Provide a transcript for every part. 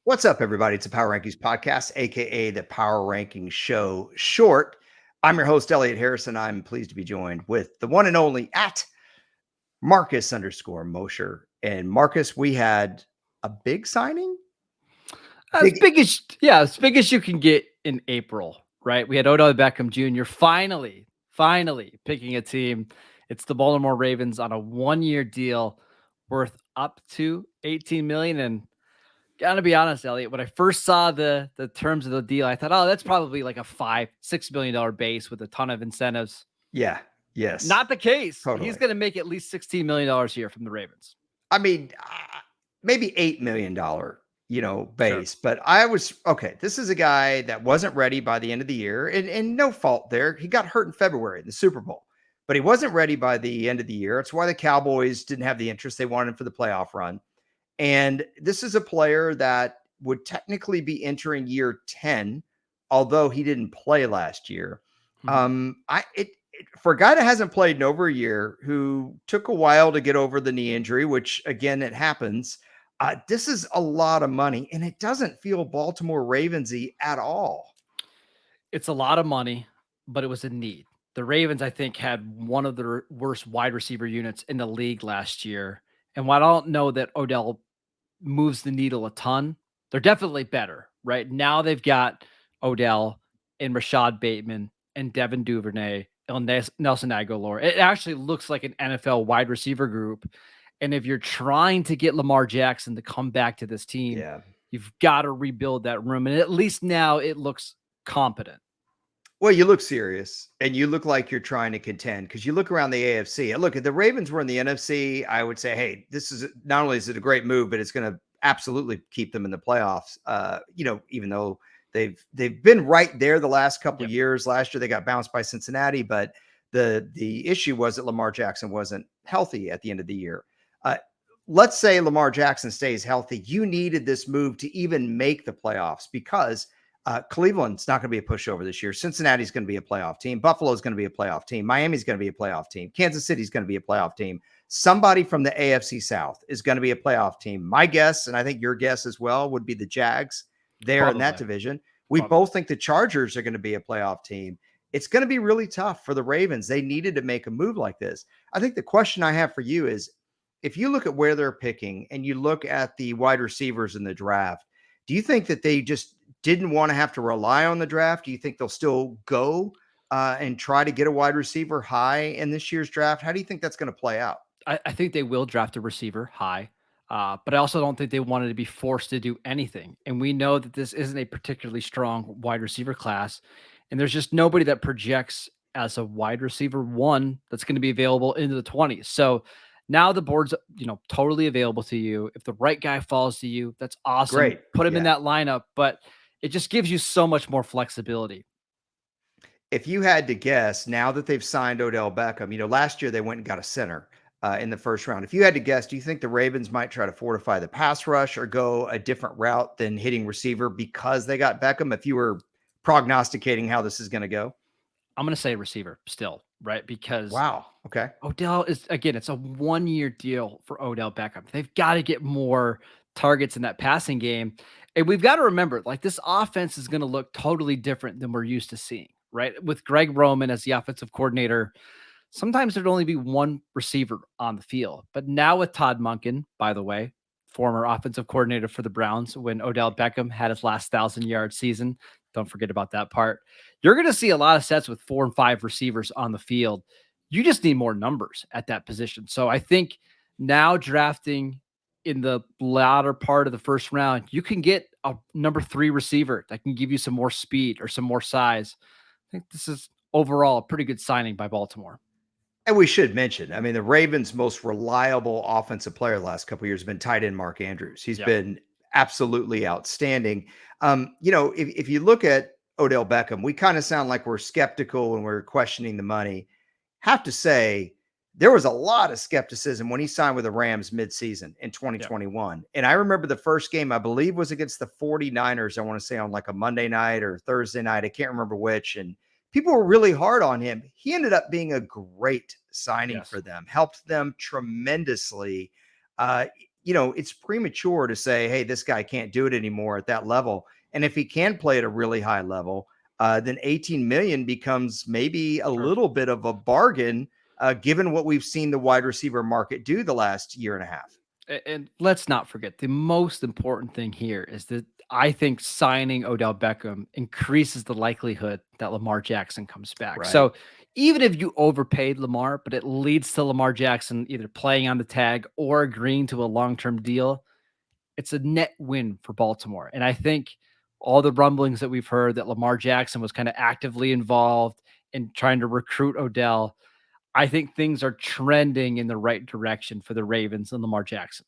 What's up, everybody? It's the Power Rankings Podcast, aka the Power Rankings Show Short. I'm your host, Elliot Harrison. I'm pleased to be joined with the one and only at Marcus_Mosher. And Marcus, we had a big signing. As big as you can get in April, right? We had Odell Beckham Jr. finally picking a team. It's the Baltimore Ravens on a 1-year deal worth up to $18 million. And gotta be honest, Elliot, when I first saw the terms of the deal, I thought, oh, that's probably like a $5-6 million base with a ton of incentives. Yeah. Yes. Not the case. Totally. He's gonna make at least $16 million a year from the Ravens. I mean, maybe $8 million, base. Sure. But I was okay. This is a guy that wasn't ready by the end of the year, and no fault there. He got hurt in February in the Super Bowl, but he wasn't ready by the end of the year. It's why the Cowboys didn't have the interest they wanted for the playoff run. And this is a player that would technically be entering year 10, although he didn't play last year. For a guy that hasn't played in over a year, who took a while to get over the knee injury, which again, it happens. This is a lot of money, and it doesn't feel Baltimore Ravensy at all. It's a lot of money, but it was a need. The Ravens, I think, had one of the worst wide receiver units in the league last year. And while I don't know that Odell moves the needle a ton, they're definitely better, right? Now they've got Odell and Rashad Bateman and Devin Duvernay and Nelson Aguilar. It actually looks like an NFL wide receiver group. And if you're trying to get Lamar Jackson to come back to this team, you've got to rebuild that room. And at least now it looks competent. Well, you look serious, and you look like you're trying to contend, because you look around the AFC. Look, if the Ravens were in the NFC, I would say, hey, this is not only is it a great move, but it's going to absolutely keep them in the playoffs. Even though they've been right there the last couple of years. Last year they got bounced by Cincinnati, but the issue was that Lamar Jackson wasn't healthy at the end of the year. Let's say Lamar Jackson stays healthy. You needed this move to even make the playoffs, because Cleveland's not going to be a pushover this year. Cincinnati's going to be a playoff team. Buffalo's going to be a playoff team. Miami's going to be a playoff team. Kansas City's going to be a playoff team. Somebody from the AFC South is going to be a playoff team. My guess, and I think your guess as well, would be the Jags there in that division. We both think the Chargers are going to be a playoff team. It's going to be really tough for the Ravens. They needed to make a move like this. I think the question I have for you is, if you look at where they're picking and you look at the wide receivers in the draft, do you think that they just didn't want to have to rely on the draft? Do you think they'll still go and try to get a wide receiver high in this year's draft? How do you think that's going to play out? I think they will draft a receiver high, but I also don't think they wanted to be forced to do anything. And we know that this isn't a particularly strong wide receiver class, and there's just nobody that projects as a wide receiver one that's going to be available into the 20s. So now the board's, totally available to you. If the right guy falls to you, that's awesome. Great. Put him in that lineup, but it just gives you so much more flexibility. If you had to guess, now that they've signed Odell Beckham, last year they went and got a center in the first round. If you had to guess, do you think the Ravens might try to fortify the pass rush or go a different route than hitting receiver because they got Beckham? If you were prognosticating how this is going to go, I'm going to say receiver still, right? Because wow, okay, Odell is, again, it's a 1-year deal for Odell Beckham. They've got to get more targets in that passing game. And we've got to remember, like, this offense is going to look totally different than we're used to seeing, right? With Greg Roman as the offensive coordinator, sometimes there'd only be one receiver on the field. But now with Todd Monken, by the way, former offensive coordinator for the Browns when Odell Beckham had his last 1,000-yard season, don't forget about that part. You're going to see a lot of sets with 4 and 5 receivers on the field. You just need more numbers at that position. So I think now drafting in the latter part of the first round, you can get a number 3 receiver that can give you some more speed or some more size. I think this is overall a pretty good signing by Baltimore. And we should mention, I mean, the Ravens' most reliable offensive player the last couple of years has been tight end Mark Andrews. He's been absolutely outstanding. If you look at Odell Beckham, we kind of sound like we're skeptical when we're questioning the money. Have to say, there was a lot of skepticism when he signed with the Rams midseason in 2021. And I remember the first game, I believe, was against the 49ers, I want to say on like a Monday night or Thursday night. I can't remember which. And people were really hard on him. He ended up being a great signing for them, helped them tremendously. it's premature to say, hey, this guy can't do it anymore at that level. And if he can play at a really high level, then 18 million becomes maybe a Sure. little bit of a bargain, given what we've seen the wide receiver market do the last year and a half. And let's not forget the most important thing here is that I think signing Odell Beckham increases the likelihood that Lamar Jackson comes back. Right. So even if you overpaid Lamar, but it leads to Lamar Jackson either playing on the tag or agreeing to a long term deal, it's a net win for Baltimore. And I think all the rumblings that we've heard that Lamar Jackson was kind of actively involved in trying to recruit Odell, I think things are trending in the right direction for the Ravens and Lamar Jackson.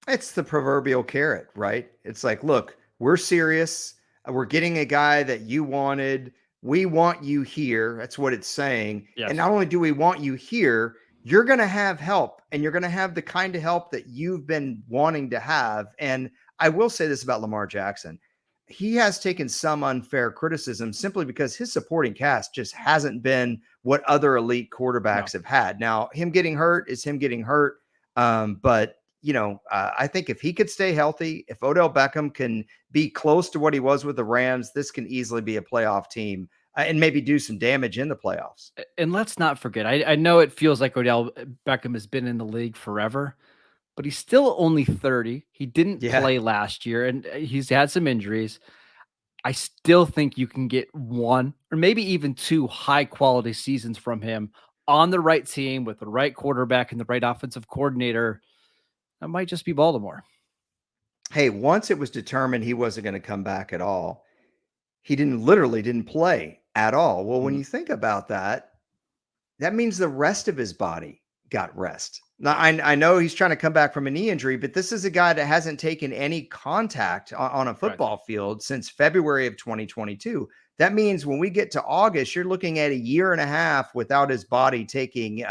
It's the proverbial carrot, right? It's like, look, we're serious. We're getting a guy that you wanted. We want you here. That's what it's saying. And Yes. not only do we want you here, you're going to have help, and you're going to have the kind of help that you've been wanting to have. And I will say this about Lamar Jackson. He has taken some unfair criticism simply because his supporting cast just hasn't been what other elite No. quarterbacks have had. Now, him getting hurt is him getting hurt. But I think if he could stay healthy, if Odell Beckham can be close to what he was with the Rams, this can easily be a playoff team, and maybe do some damage in the playoffs. And let's not forget, I know it feels like Odell Beckham has been in the league forever, but he's still only 30. He didn't Yeah. play last year and he's had some injuries. I still think you can get one or maybe even two high quality seasons from him on the right team with the right quarterback and the right offensive coordinator. That might just be Baltimore. Hey, once it was determined he wasn't going to come back at all, he didn't play at all. Well, when Mm, you think about that, that means the rest of his body got rest. Now, I know he's trying to come back from a knee injury, but this is a guy that hasn't taken any contact on a right. football field since February of 2022. That means when we get to August, you're looking at a year and a half without his body taking,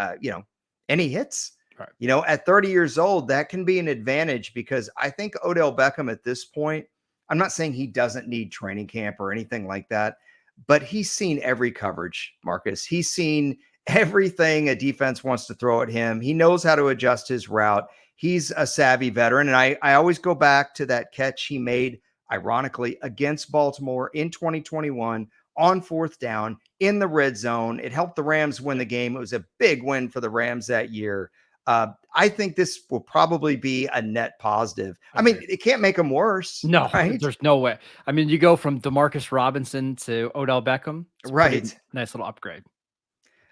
any hits. Right. At 30 years old, that can be an advantage because I think Odell Beckham at this point, I'm not saying he doesn't need training camp or anything like that, but he's seen every coverage, Marcus. He's seen everything a defense wants to throw at him. He knows how to adjust his route. He's a savvy veteran. And I always go back to that catch he made, ironically, against Baltimore in 2021 on fourth down in the red zone. It helped the Rams win the game. It was a big win for the Rams that year. I think this will probably be a net positive. I mean, Agreed. it can't make them worse, No, right? there's no way. I mean, you go from Demarcus Robinson to Odell Beckham. It's a pretty Right. nice little upgrade.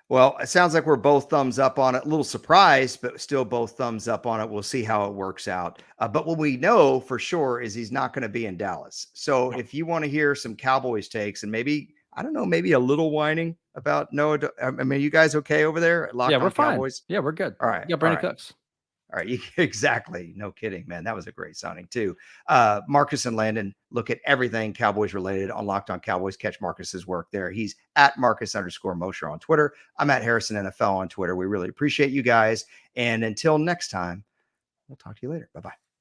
Well, it sounds like we're both thumbs up on it. A little surprised, but still both thumbs up on it. We'll see how it works out. But what we know for sure is he's not going to be in Dallas. So No. if you want to hear some Cowboys takes and maybe, I don't know, maybe a little whining about Noah, I mean, you guys okay over there at Yeah, Locked we're On fine. Cowboys? Yeah, we're good. All We right. got All Brandon right. Cooks. All right, exactly. No kidding, man. That was a great signing too. Marcus and Landon look at everything Cowboys related on Locked On Cowboys. Catch Marcus's work there. He's at Marcus_Mosher on Twitter. I'm at Harrison NFL on Twitter. We really appreciate you guys. And until next time, we'll talk to you later. Bye bye.